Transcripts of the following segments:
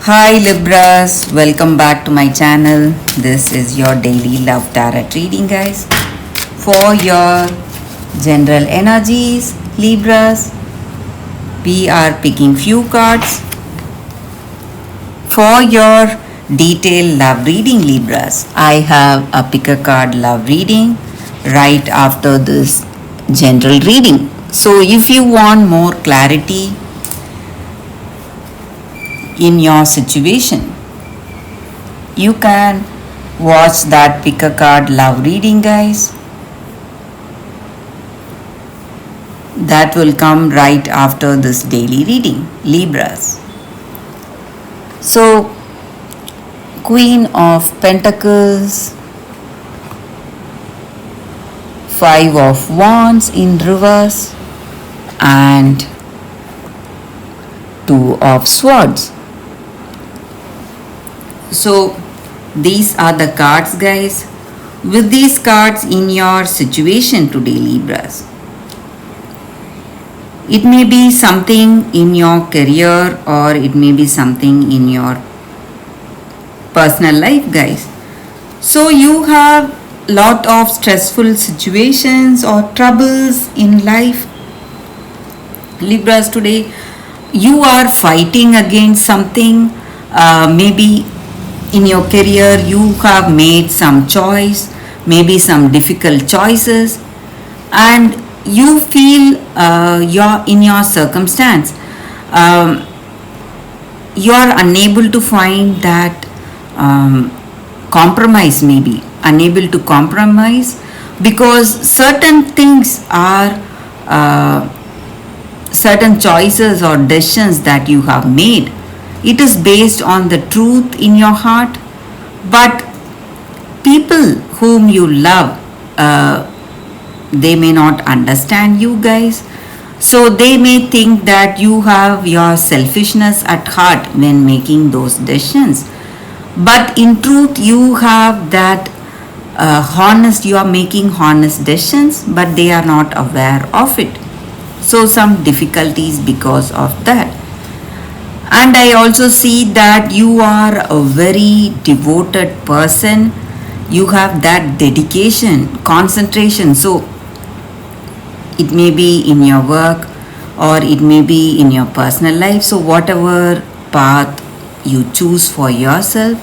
Hi Libras, welcome back to my channel. This is your daily love tarot reading, guys. For your general energies, Libras, we are picking few cards. For your detailed love reading, Libras, I have a pick a card love reading right after this general reading. So if you want more clarity in your situation, you can watch that pick a card love reading, guys. That will come right after this daily reading, Libras. So, Queen of Pentacles, Five of Wands in reverse, and Two of Swords. So these are the cards, guys. With these cards in your situation today, Libras, it may be something in your career or it may be something in your personal life, guys. So you have lot of stressful situations or troubles in life, Libras. Today you are fighting against something, maybe in your career you have made some choice, maybe some difficult choices, and you feel you're in your circumstance, you are unable to find that compromise, maybe unable to compromise because certain things are certain choices or decisions that you have made, it is based on the truth in your heart, but people whom you love, they may not understand you, guys. So they may think that you have your selfishness at heart when making those decisions, but in truth you have that honest, you are making honest decisions, but they are not aware of it. So some difficulties because of that. And I also see that you are a very devoted person. You have that dedication, concentration. So it may be in your work or it may be in your personal life. So whatever path you choose for yourself,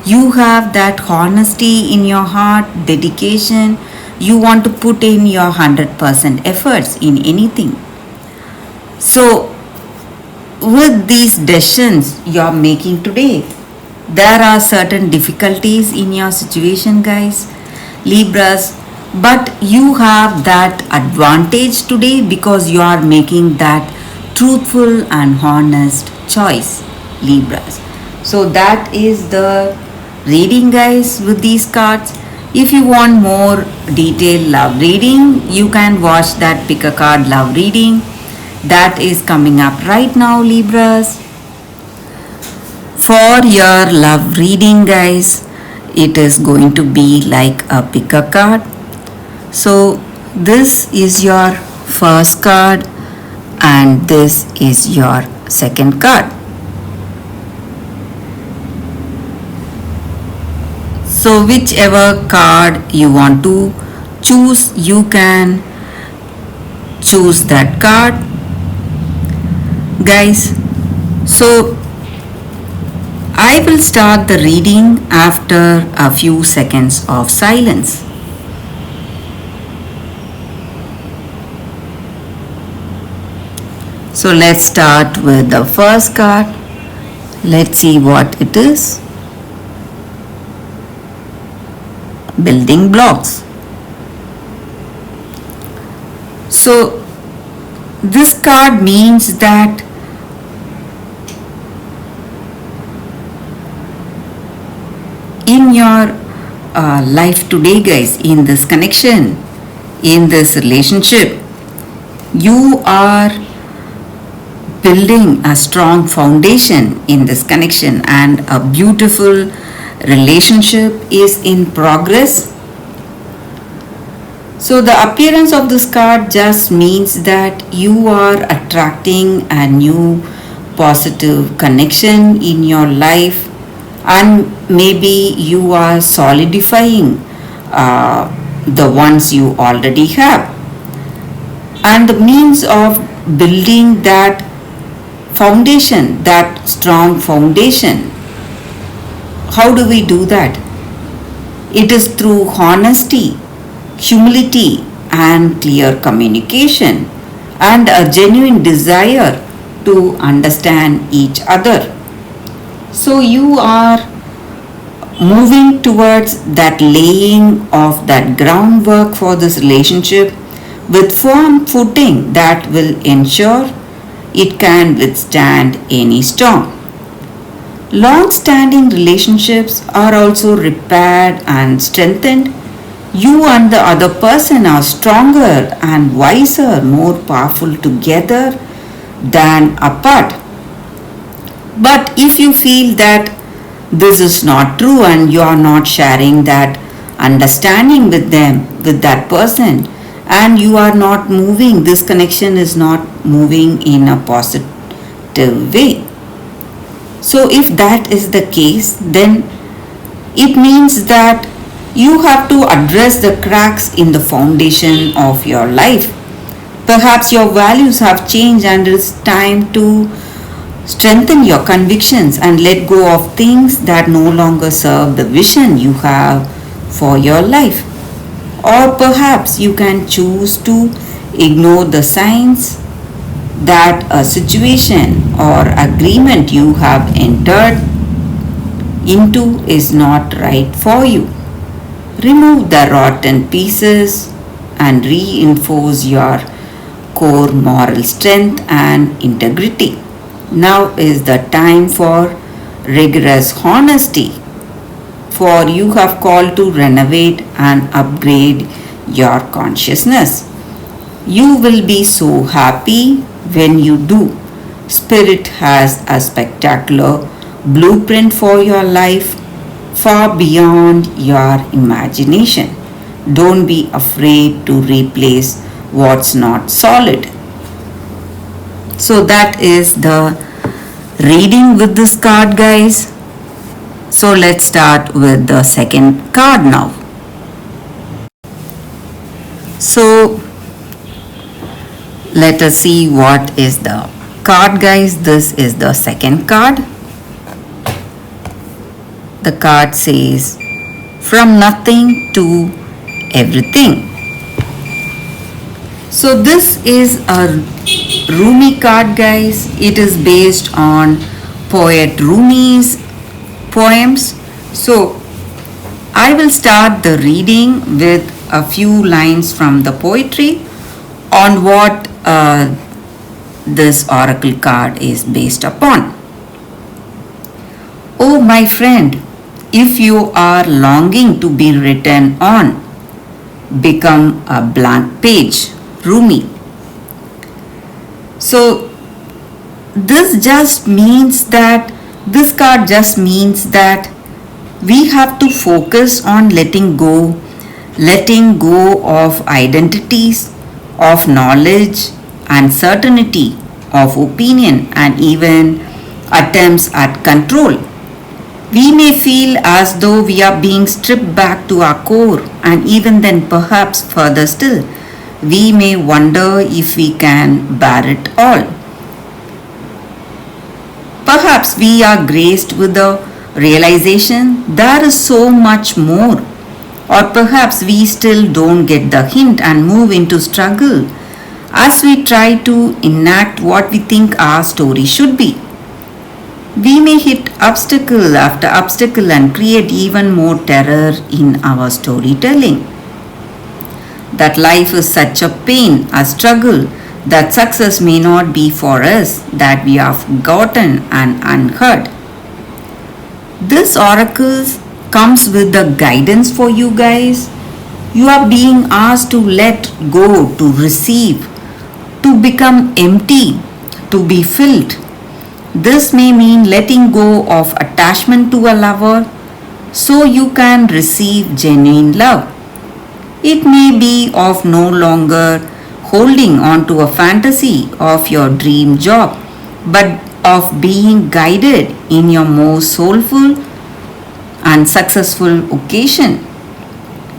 you have that honesty in your heart, dedication. You want to put in your 100% efforts in anything. So with these decisions you are making today, there are certain difficulties in your situation, guys, Libras, but you have that advantage today because you are making that truthful and honest choice, Libras. So that is the reading, guys, with these cards. If you want more detailed love reading, you can watch that pick a card love reading that is coming up right now, Libras. For your love reading, guys, it is going to be like a pick a card. So this is your first card and this is your second card. So whichever card you want to choose, you can choose that card, guys. So I will start the reading after a few seconds of silence. So let's start with the first card. Let's see what it is. Building blocks. So this card means that in your life today, guys, in this connection, in this relationship, you are building a strong foundation in this connection and a beautiful relationship is in progress. So the appearance of this card just means that you are attracting a new positive connection in your life, and maybe you are solidifying the ones you already have. And the means of building that foundation, that strong foundation, how do we do that? It is through honesty, humility, and clear communication, and a genuine desire to understand each other. So you are moving towards that laying of that groundwork for this relationship with firm footing that will ensure it can withstand any storm. Long standing relationships are also repaired and strengthened. You and the other person are stronger and wiser, more powerful together than apart. But if you feel that this is not true and you are not sharing that understanding with them, with that person, and you are not moving, this connection is not moving in a positive way. So, if that is the case, then it means that you have to address the cracks in the foundation of your life. Perhaps your values have changed and it's time to strengthen your convictions and let go of things that no longer serve the vision you have for your life. Or perhaps you can choose to ignore the signs that a situation or agreement you have entered into is not right for you. Remove the rotten pieces and reinforce your core moral strength and integrity. Now is the time for rigorous honesty, for you have called to renovate and upgrade your consciousness. You will be so happy when you do. Spirit has a spectacular blueprint for your life far beyond your imagination. Don't be afraid to replace what's not solid. So that is the reading with this card, guys. So let's start with the second card now. So let us see what is the card, guys. This is the second card. The card says, from nothing to everything. So this is a Rumi card, guys. It is based on poet Rumi's poems. So I will start the reading with a few lines from the poetry on what this oracle card is based upon. Oh, my friend, if you are longing to be written on, become a blank page. Rumi. So this card just means that we have to focus on letting go of identities, of knowledge and certainty, of opinion and even attempts at control. We may feel as though we are being stripped back to our core, and even then perhaps further still, we may wonder if we can bear it all. Perhaps we are graced with the realization there is so much more, or perhaps we still don't get the hint and move into struggle as we try to enact what we think our story should be. We may hit obstacle after obstacle and create even more terror in our storytelling. That life is such a pain, a struggle, that success may not be for us, that we are forgotten and unheard. This oracle comes with the guidance for you guys. You are being asked to let go, to receive, to become empty, to be filled. This may mean letting go of attachment to a lover so you can receive genuine love. It may be of no longer holding on to a fantasy of your dream job, but of being guided in your most soulful and successful occasion.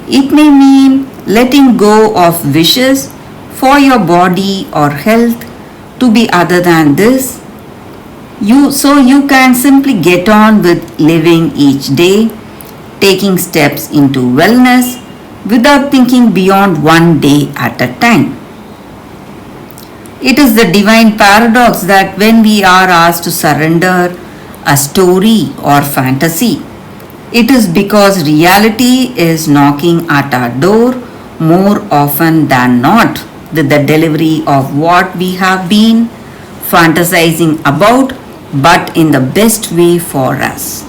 It may mean letting go of wishes for your body or health to be other than this. So you can simply get on with living each day, taking steps into wellness without thinking beyond one day at a time. It is the divine paradox that when we are asked to surrender a story or fantasy, it is because reality is knocking at our door more often than not with the delivery of what we have been fantasizing about, but in the best way for us.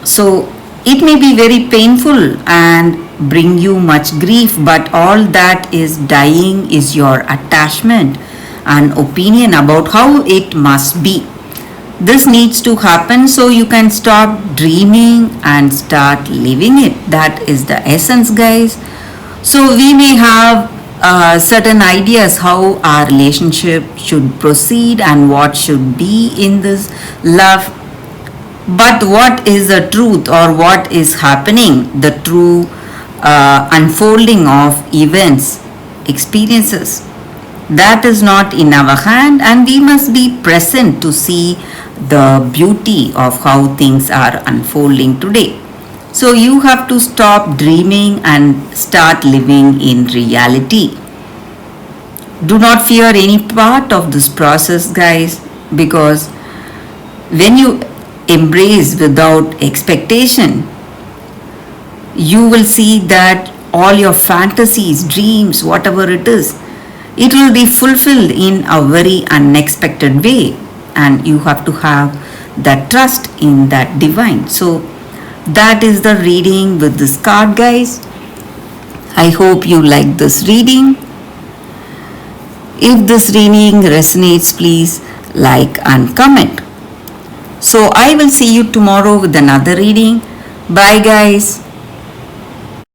So it may be very painful and bring you much grief, but all that is dying is your attachment and opinion about how it must be. This needs to happen so you can stop dreaming and start living it. That is the essence, guys. So we may have certain ideas how our relationship should proceed and what should be in this love, but what is the truth or what is happening, the true unfolding of events, experiences, that is not in our hand, and we must be present to see the beauty of how things are unfolding today. So you have to stop dreaming and start living in reality. Do not fear any part of this process, guys, because when you embrace without expectation, you will see that all your fantasies, dreams, whatever it is, it will be fulfilled in a very unexpected way, and you have to have that trust in that divine. So that is the reading with this card, guys. I hope you like this reading. If this reading resonates, please like and comment. So I will see you tomorrow with another reading. Bye, guys.